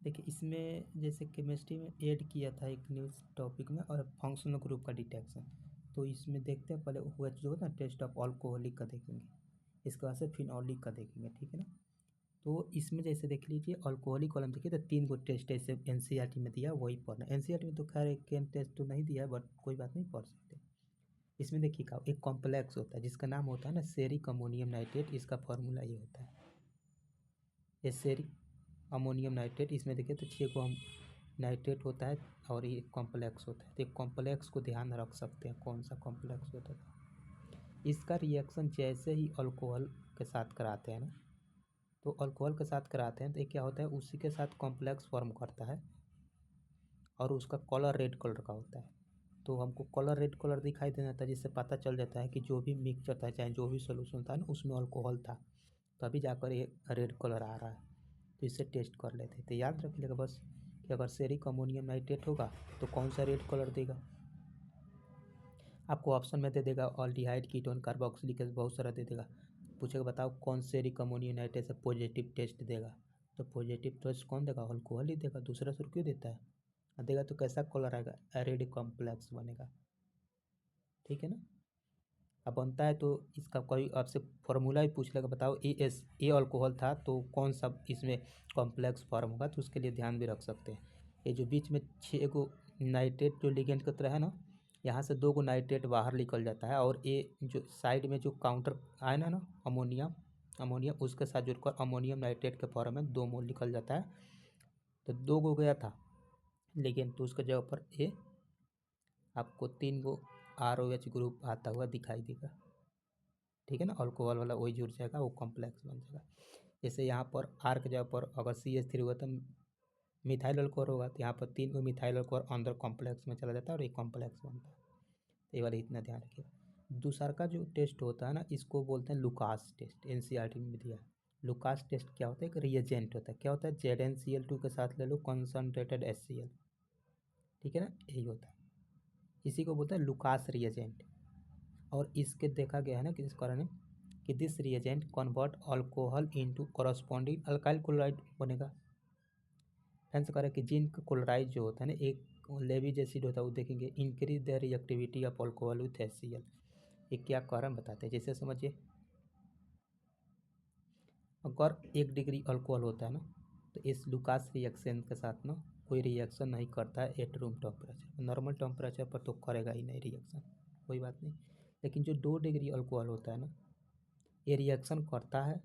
देखिए इसमें जैसे केमिस्ट्री में ऐड किया था एक न्यू टॉपिक में और फंक्शनल ग्रुप का डिटेक्शन। तो इसमें देखते हैं पहले OH जो होता है टेस्ट ऑफ अल्कोहलिक का देखेंगे, इसके बाद से फिनॉलिक का देखेंगे, ठीक है ना। तो इसमें जैसे देख लीजिए अल्कोहलिक कॉलम देखिए तो 3 गो टेस्ट ऐसे NCERT में दिया, वही पढ़ना। NCERT में तो खैर एक टेस्ट तो नहीं दिया है, बट कोई बात नहीं, पढ़ सकते। इसमें देखिए का एक कॉम्प्लेक्स होता है जिसका नाम होता है ना सेरिक अमोनियम नाइट्रेट। इसका फॉर्मूला ये होता है, ये सेरिक अमोनियम नाइट्रेट। इसमें देखिए तो 6 गो नाइट्रेट होता है और ये कॉम्प्लेक्स होता है। तो एक कॉम्प्लेक्स को ध्यान रख सकते हैं कौन सा कॉम्प्लेक्स होता है। इसका रिएक्शन जैसे ही अल्कोहल के साथ कराते हैं ना, तो अल्कोहल के साथ कराते हैं तो ये क्या होता है, उसी के साथ कॉम्प्लेक्स फॉर्म करता है और उसका कलर रेड कलर का होता है। तो हमको कलर रेड कलर दिखाई देना था, जिससे पता चल जाता है कि जो भी मिक्सचर था चाहे जो भी सोल्यूशन था ना उसमें अल्कोहल था, तभी जाकर ये रेड कलर आ रहा है। तो इसे टेस्ट कर लेते। तो याद रखिएगा बस कि अगर सेरिक अमोनियम नाइट्रेट होगा तो कौन सा रेड कलर देगा। आपको ऑप्शन में दे देगा ऑल्डिहाइड, कीटोन, कार्बोक्सिलिक एसिड, बहुत सारा दे देगा। पूछेगा बताओ कौन सेरिक अमोनियम नाइट्रेट से पॉजिटिव टेस्ट देगा, तो पॉजिटिव टेस्ट कौन देगा, अल्कोहल ही देगा, दूसरा सुर क्यों देता है। देगा तो कैसा कलर आएगा, रेड कॉम्प्लेक्स बनेगा, ठीक है ना। अब बनता है तो इसका कोई आपसे फॉर्मूला ही पूछ लेगा, बताओ ये अल्कोहल था तो कौन सा इसमें कॉम्प्लेक्स फॉर्म होगा, तो उसके लिए ध्यान भी रख सकते हैं। ये जो बीच में 6 गो नाइट्रेट जो लिगेंड की तरह है ना, यहाँ से 2 गो नाइट्रेट बाहर निकल जाता है और ये जो साइड में जो काउंटर आए ना अमोनियम अमोनियम उसके साथ जुड़कर अमोनियम नाइट्रेट के फॉर्म में 2 मोल निकल जाता है। तो 2 गो गया था लिगेंड, तो उसके जगह पर ये आपको 3 गो ROH ग्रुप आता हुआ दिखाई देगा, ठीक है ना। अल्कोहल वाला वही जुड़ जाएगा, वो कॉम्प्लेक्स बन जाएगा। जैसे यहाँ पर R के जगह पर अगर CH3 हुआ तो मिथाइल अल्कोहल होगा, तो यहाँ पर 3 गो मिथाइल अल्कोहल अंदर कॉम्प्लेक्स में चला जाता है और एक कॉम्प्लेक्स बनता है। तो ये वाला इतना ध्यान रखिए। दूसरा का जो टेस्ट होता है ना, इसको बोलते हैं लुकास टेस्ट, NCERT में दिया है। लुकास टेस्ट क्या होता है, एक रिएजेंट होता है। क्या होता है, ZnCl2 के साथ ले लो कंसनट्रेटेड HCl, ठीक है ना, यही होता है। इसी को बोलते हैं लुकास रिएजेंट। और इसके देखा गया है ना कि इस कारण कि this reagent convert alcohol into corresponding alkyl chloride बनेगा। फ्रेंड्स कह रहे हैं कि जिंक क्लोराइड जो होता है ना, एक लेविज एसिड होता है, वो देखेंगे increase the reactivity of alcohol with HCl। ये क्या कारण बताते हैं, जैसे समझिए अगर 1 डिग्री अल्कोहल होता है ना, तो इस लुकास रिएक्शन के साथ ना कोई रिएक्शन नहीं करता है at room temperature. Normal temperature पर तो करेगा ही नहीं रिएक्शन, कोई बात नहीं। लेकिन जो 2 डिग्री अल्कोहल होता है ना, ये रिएक्शन करता है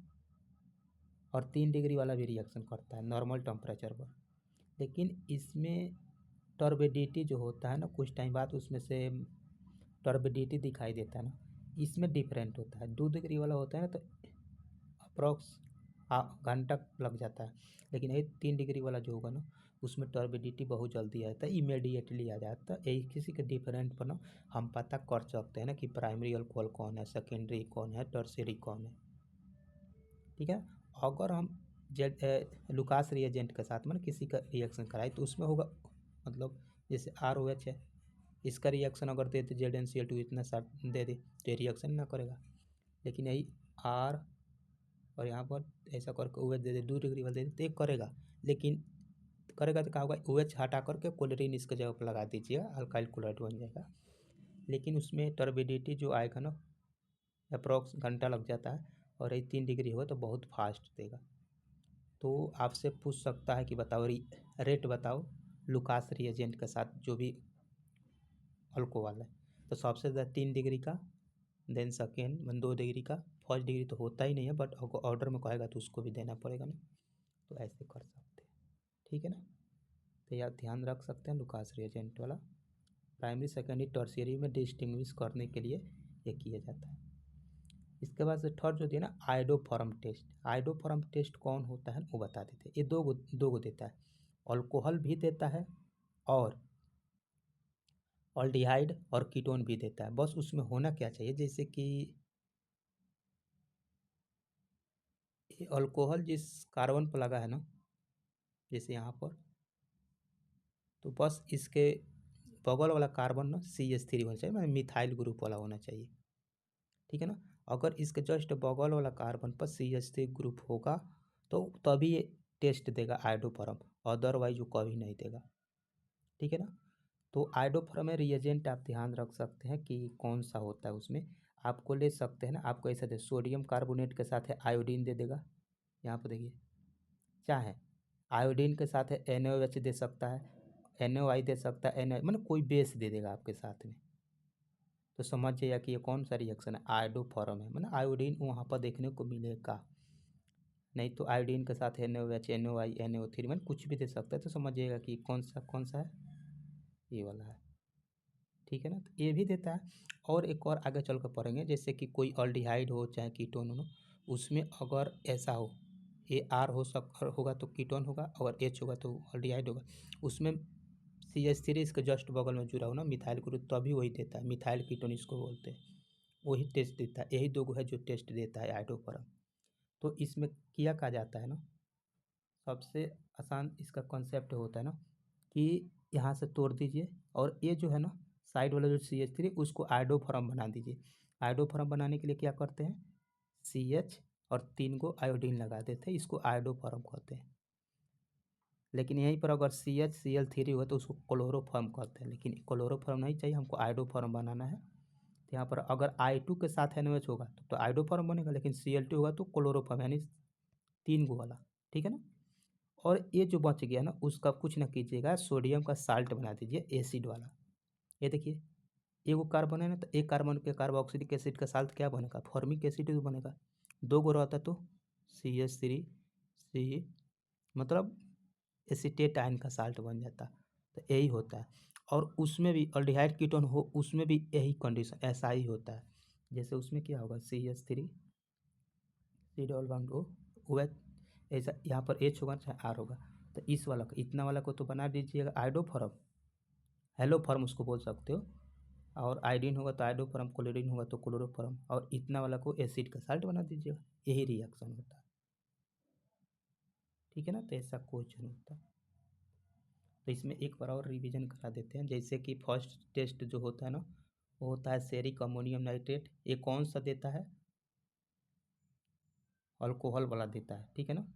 और 3 डिग्री वाला भी रिएक्शन करता है नॉर्मल टेम्परेचर पर। लेकिन इसमें टर्बिडिटी जो होता है ना, कुछ टाइम बाद उसमें से टर्बिडिटी दिखाई देता है ना, इसमें डिफरेंट होता है। 2 डिग्री वाला होता है ना तो अप्रॉक्स घंटा लग जाता है, लेकिन ये 3 डिग्री वाला जो होगा ना उसमें टर्बिडिटी बहुत जल्दी आता है, इमीडिएटली आ जाता है। यही किसी के डिफरेंट पर ना हम पता कर सकते हैं ना कि प्राइमरी अल्कोहल कौन है, सेकेंडरी कौन है, टर्शियरी कौन है, ठीक है। अगर हम लुकास रिएजेंट के साथ में किसी का रिएक्शन कराए तो उसमें होगा, मतलब जैसे ROH है, इसका रिएक्शन अगर दे तो ZnCl2 इतना सा दे दे तो रिएक्शन ना करेगा। लेकिन यही R और यहाँ पर ऐसा करके OH दे दे, 2 डिग्री वाला दे दे तो एक करेगा। लेकिन करेगा तो क्या होगा, OH हटा करके क्लोरीन इसके जगह पर लगा दीजिएगा, अल्काइल क्लोराइड बन जाएगा। लेकिन उसमें टर्बिडिटी जो आएगा ना अप्रॉक्स घंटा लग जाता है, और यही 3 डिग्री हो तो बहुत फास्ट देगा। तो आपसे पूछ सकता है कि बताओ रेट बताओ लुकास रिएजेंट के साथ जो भी अल्कोहल है। तो सबसे ज़्यादा 3 डिग्री का, देन सेकेंड 2 डिग्री का, फर्स्ट डिग्री तो होता ही नहीं है, बट ऑर्डर में कहेगा तो उसको भी देना पड़ेगा ना। तो ऐसे कर सकते हैं, ठीक है ना। तो यार ध्यान रख सकते हैं लुकास रिएजेंट वाला प्राइमरी सेकेंडरी टर्शियरी में डिस्टिंग्विश करने के लिए ये किया जाता है। इसके बाद से थर्ड जो दिया ना आयोडोफॉर्म टेस्ट। आयोडोफॉर्म टेस्ट कौन होता है वो बता देते हैं। ये दो गो देता है, अल्कोहल भी देता है और ऑल्डिहाइड और कीटोन भी देता है। बस उसमें होना क्या चाहिए, जैसे कि अल्कोहल जिस कार्बन पर लगा है ना, जैसे यहाँ पर, तो बस इसके बगल वाला कार्बन ना CH3 होना चाहिए, मतलब मिथाइल ग्रुप वाला होना चाहिए, ठीक है ना। अगर इसके जस्ट बगल वाला कार्बन पर CH3 ग्रुप होगा तो तभी ये टेस्ट देगा आयोडोफॉर्म। अदरवाइज वो कभी नहीं देगा। ठीक है ना। तो आयोडोफॉर्म में रिएजेंट आप ध्यान रख सकते हैं कि कौन सा होता है। उसमें आपको ले सकते हैं ना, आपको ऐसा दे सोडियम कार्बोनेट के साथ है आयोडीन दे देगा। यहाँ पर देखिए, चाहे आयोडीन के साथ है NaOH दे सकता है, NaOI दे सकता है, मतलब कोई बेस दे देगा आपके साथ में। तो समझ जाइए कि ये कौन सा रिएक्शन है, आयोडोफॉर्म है, मतलब आयोडीन वहाँ पर देखने को मिलेगा। नहीं तो आयोडीन के साथ NaOH, NaOI, NaO3 मतलब कुछ भी दे सकता है। तो समझिएगा कि कौन सा है, ये वाला है। ठीक है ना। तो ये भी देता है। और एक और आगे चल कर पढ़ेंगे, जैसे कि कोई अल्डिहाइड हो चाहे कीटोन हो, उसमें अगर ऐसा हो AR होगा तो कीटोन होगा, अगर H होगा तो अल्डिहाइड होगा। उसमें CH3 इसके जस्ट बगल में जुड़ा हो ना मिथाइल ग्रुप, तभी वही देता है, मिथाइल कीटोन इसको बोलते हैं। वही टेस्ट देता है। यही दो है जो टेस्ट देता है आयोडोफॉर्म। तो इसमें किया कहा जाता है ना, सबसे आसान इसका कॉन्सेप्ट होता है ना कि यहाँ से तोड़ दीजिए और ये जो है ना साइड वाला जो CH3 उसको आयोडोफॉर्म बना दीजिए। आयोडोफॉर्म बनाने के लिए क्या करते हैं, CH और 3 को आयोडीन लगा देते हैं, इसको आयोडोफॉर्म कहते हैं। लेकिन यहीं पर अगर CH Cl3 हुआ तो उसको क्लोरोफॉर्म कहते हैं। लेकिन क्लोरोफॉर्म नहीं चाहिए, हमको आयोडोफॉर्म बनाना है। तो यहाँ पर अगर I2 के साथ NaOH होगा तो आयोडोफॉर्म बनेगा, लेकिन Cl2 होगा तो क्लोरोफॉर्म, यानी 3 गो वाला। ठीक है ना। और ये जो बच गया ना उसका कुछ ना कीजिएगा, सोडियम का साल्ट बना दीजिए एसिड वाला। ये देखिए, एगो कार्बन है ना, तो एक कार्बन के कार्बोक्सिलिक एसिड का साल्ट क्या बनेगा, फॉर्मिक एसिड बनेगा। 2 गो रहता तो CH3C, मतलब एसीटेट आयन का साल्ट बन जाता। तो यही होता है। और उसमें भी अल्डिहाइड कीटोन हो, उसमें भी यही कंडीशन ऐसा ही होता है। जैसे उसमें क्या होगा, CH3 डबल बॉन्ड O हुआ, ऐसा यहाँ पर H होगा चाहे R होगा। तो इस वाला को, इतना वाला को तो बना दीजिएगा आयोडोफॉर्म, हेलोफॉर्म उसको बोल सकते हो। और आयोडीन होगा तो आयोडोफॉर्म, क्लोरीन होगा तो क्लोरोफॉर्म, और इतना वाला को एसिड का साल्ट बना दीजिएगा। यही रिएक्शन होता है। ठीक है ना। तो ऐसा क्वेश्चन होता है। तो इसमें एक बार और रिवीजन करा देते हैं। जैसे कि फर्स्ट टेस्ट जो होता है ना, वो होता है सेरिक अमोनियम नाइट्रेट। ये कौन सा देता है, अल्कोहल वाला देता है। ठीक है ना,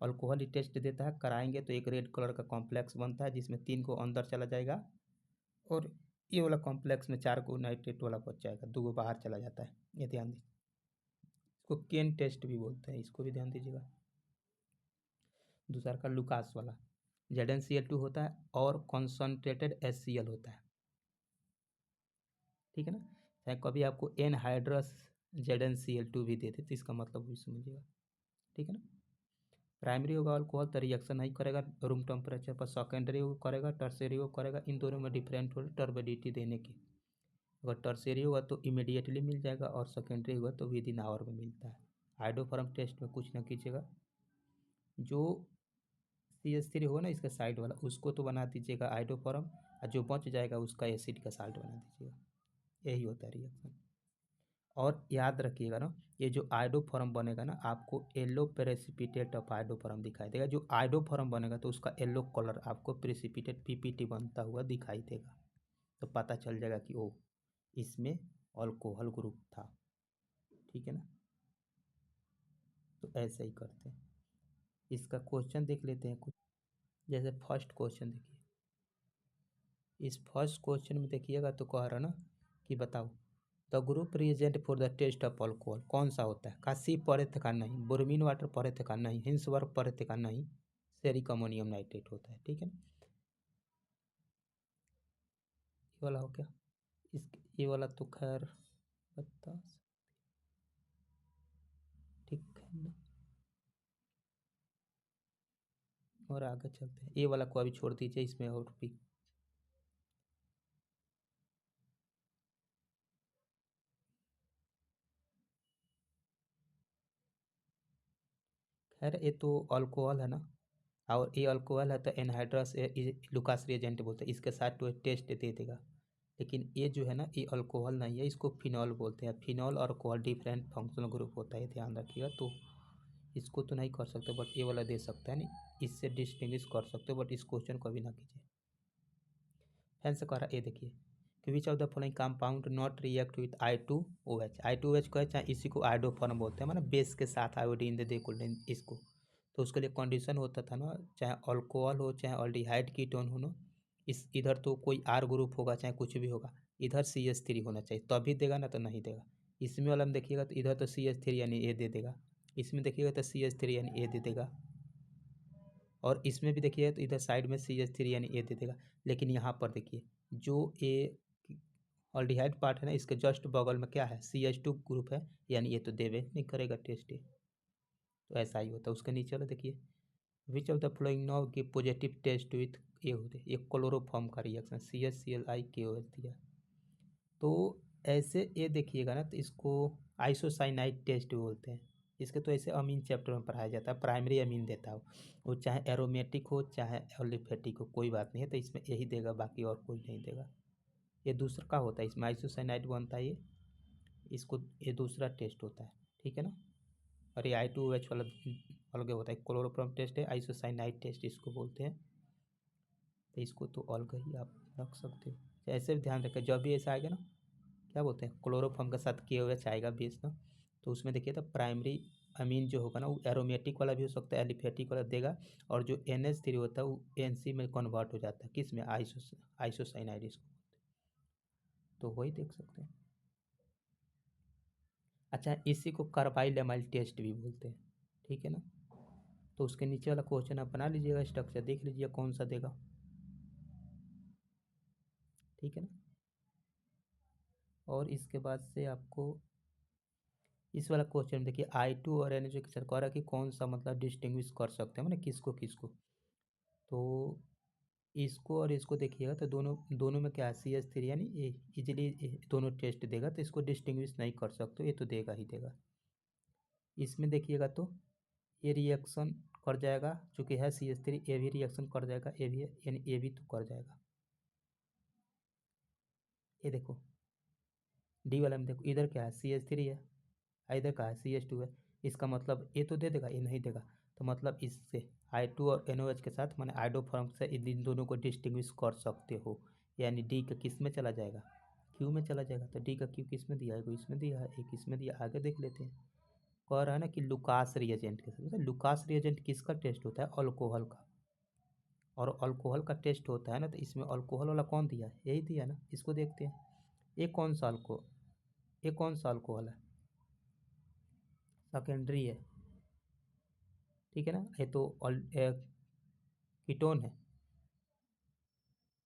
अल्कोहल ही टेस्ट देता है। कराएंगे तो एक रेड कलर का कॉम्प्लेक्स बनता है जिसमें 3 को अंदर चला जाएगा, और ये वाला कॉम्प्लेक्स में 4 को नाइट्रेट वाला बच जाएगा, 2 को बाहर चला जाता है। ये ध्यान दीजिए, इसको केन टेस्ट भी बोलते हैं, इसको भी ध्यान दीजिएगा। दूसरा का लुकास वाला, ZnCl2 होता है और कॉन्सनट्रेटेड HCl होता है। ठीक है ना। चाहे कभी आपको एनहाइड्रस ZnCl2 भी देते तो इसका मतलब भी समझिएगा। ठीक है ना। प्राइमरी होगा अल्कोहल तो रिएक्शन नहीं करेगा रूम टेम्परेचर पर, सेकेंडरी को करेगा, टर्सरी को करेगा। इन दोनों में डिफरेंट हो टर्बिडिटी देने की। अगर टर्सरी होगा तो इमीडिएटली मिल जाएगा, और सेकेंडरी होगा तो विद इन आवर में मिलता है। आयोडोफॉर्म टेस्ट में कुछ ना कीजिएगा, जो CH3 होगा ना इसका साइड वाला, उसको तो बना दीजिएगा आयोडोफॉर्म, और जो बच जाएगा उसका एसिड का साल्ट बना दीजिएगा। यही होता है रिएक्शन। और याद रखिएगा ना, ये जो आयोडोफॉर्म बनेगा ना, आपको येलो प्रेसिपिटेट ऑफ आयोडोफॉर्म दिखाई देगा। जो आयोडोफॉर्म बनेगा तो उसका येलो कलर आपको प्रेसिपिटेट PPT बनता हुआ दिखाई देगा। तो पता चल जाएगा कि ओ, इसमें अल्कोहल ग्रुप था। ठीक है ना। तो ऐसे ही करते हैं। इसका क्वेश्चन देख लेते हैं कुछ। जैसे फर्स्ट क्वेश्चन देखिए, इस फर्स्ट क्वेश्चन में देखिएगा तो कह रहा ना कि बताओ the group reagent for the test of alcohol कौन सा होता है। का सी पढ़े थे का नहीं, ब्रोमीन वाटर पढ़े थे का नहीं, हिंसवर्क पढ़े थे का नहीं, सेरिक अमोनियम नाइट्रेट होता है। ठीक है ना। ये वाला हो क्या, इस ये वाला तो खैर बता, ठीक है ना। और आगे चलते हैं, ये वाला को अभी छोड़ दीजिए, इसमें और भी खैर ये तो अल्कोहल है ना, और ये अल्कोहल है तो एनहाइड्रस लुकास रिएजेंट बोलते हैं, इसके साथ तो टेस्ट दे देगा। लेकिन ये जो है ना, ये अल्कोहल नहीं है, इसको फिनॉल बोलते हैं। फिनॉल और अल्कोहल डिफरेंट फंक्शनल ग्रुप होता है, ध्यान रखिएगा। तो इसको तो नहीं कर सकते, बट ये वाला दे सकता है, नहीं इससे डिस्टिंग्विश कर सकते हो, बट इस क्वेश्चन को भी ना कीजिए। फैन से कह रहा है, ये देखिए कि विच of the following compound not react with I2OH। I2OH कहे चाहे इसी को आयोडोफॉर्म बोलते हैं, मतलब बेस के साथ आयोडीन दे दे इसको। तो उसके लिए कंडीशन होता था ना, चाहे अल्कोहल हो चाहे ऑल्डिहाइड कीटोन हो ना, इस इधर तो कोई आर ग्रुप होगा चाहे कुछ भी होगा, इधर CH3 होना चाहिए तभी देगा, ना तो नहीं देगा। इसमें वाला में देखिएगा तो इधर तो CH3 यानी ए दे देगा, इसमें देखिएगा तो CH3 यानी ए दे देगा, और इसमें भी देखिए तो इधर साइड में CH3 यानी ए दे देगा। लेकिन यहाँ पर देखिए जो ए ऑल्डिहाइड पार्ट है ना, इसके जस्ट बगल में क्या है, CH2 ग्रुप है, यानी ये तो देवे नहीं करेगा टेस्ट ये। तो ऐसा ही होता है। उसके नीचे वाला देखिए, which of the flowing now give positive test with a होते, ये क्लोरोफॉर्म का रिएक्शन CHCl दिया। तो ऐसे ये देखिएगा ना, तो इसको आइसोसाइनाइड टेस्ट बोलते हैं। इसके तो ऐसे अमीन चैप्टर में पढ़ाया जाता है, प्राइमरी अमीन देता हो, वो चाहे एरोमेटिक हो चाहे एलिफेटिक हो, कोई बात नहीं है, तो इसमें यही देगा, बाकी और कोई नहीं देगा। ये दूसरा का होता है, इसमें आइसोसाइनाइड बनता है ये, इसको ये दूसरा टेस्ट होता है, ठीक है ना। और ये I2OH वाला अलग होता है, क्लोरोफॉर्म टेस्ट है, आइसोसाइनाइड टेस्ट इसको बोलते हैं। तो इसको तो अलग ही आप रख सकते हो। ऐसे भी ध्यान रखें, जब भी ऐसा आएगा ना, क्या बोलते हैं, क्लोरोफॉर्म के साथ KOH आएगा बेस ना, तो उसमें देखिए तो प्राइमरी अमीन जो होगा ना, वो एरोमेटिक वाला भी हो सकता है, एलिफेटिक वाला देगा, और जो NH3 होता है वो NC में कन्वर्ट हो जाता है, किस में, आइसोसाइनाइड इसको, तो वही देख सकते हैं। अच्छा, इसी को कार्बाइल एमाइल टेस्ट भी बोलते हैं, ठीक है ना। तो उसके नीचे वाला क्वेश्चन आप बना लीजिएगा, स्ट्रक्चर देख लीजिए कौन सा देगा, ठीक है ना। और इसके बाद से आपको इस वाला क्वेश्चन देखिए, I2 और NH के साथ कह रहा है कि कौन सा मतलब डिस्टिंग्विश कर सकते हैं, मैंने किसको किसको। तो इसको और इसको देखिएगा तो दोनों दोनों में क्या है, CH3 यानी ए इजीली दोनों टेस्ट देगा, तो इसको डिस्टिंग्विश नहीं कर सकते, ये तो देगा ही देगा। इसमें देखिएगा तो ये रिएक्शन कर जाएगा, चूँकि है CH3, ए भी रिएक्शन कर जाएगा, ए भी है, यानी ए भी तो कर जाएगा। ये देखो डी वाला में देखो, इधर क्या है, CH3 है, इधर का है CH2 है, इसका मतलब ए तो दे देगा, ए नहीं देगा, तो मतलब इससे I2 और NOH के साथ मैंने आइडोफॉर्म से इन दोनों को डिस्टिंग्विश कर सकते हो, यानी डी का किस में चला जाएगा, क्यू में चला जाएगा। तो डी का क्यू किस में दिया है, इसमें दिया है, एक इसमें दिया। आगे देख लेते हैं, कह रहा है ना कि लुकास रिएजेंट के साथ, लुकास रिएजेंट किसका टेस्ट होता है, अल्कोहल का, और अल्कोहल का टेस्ट होता है ना, तो इसमें अल्कोहल वाला कौन दिया है, यही दिया ना। इसको देखते हैं, ये कौन सा ये कौन सा अल्कोहल है, सेकेंडरी है, ठीक है ना, ये तो कीटोन है,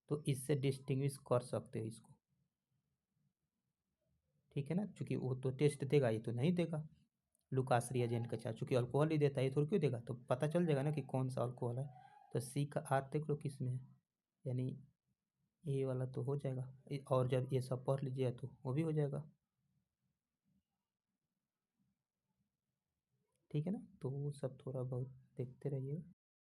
तो इससे डिस्टिंग्विश कर सकते हो इसको, ठीक है ना, क्योंकि वो तो टेस्ट देगा, ये तो नहीं देगा लुकास रिएजेंट का चार्ज, चूँकि अल्कोहल ही देता है, ये थोड़ी क्यों देगा, तो पता चल जाएगा ना कि कौन सा अल्कोहल है। तो सी का आर देख लो किस में है, यानी ये वाला तो हो जाएगा, और जब ये सब पढ़ लीजिए तो वो भी हो जाएगा, ठीक है ना। तो वो सब थोड़ा बहुत देखते रहिएगा।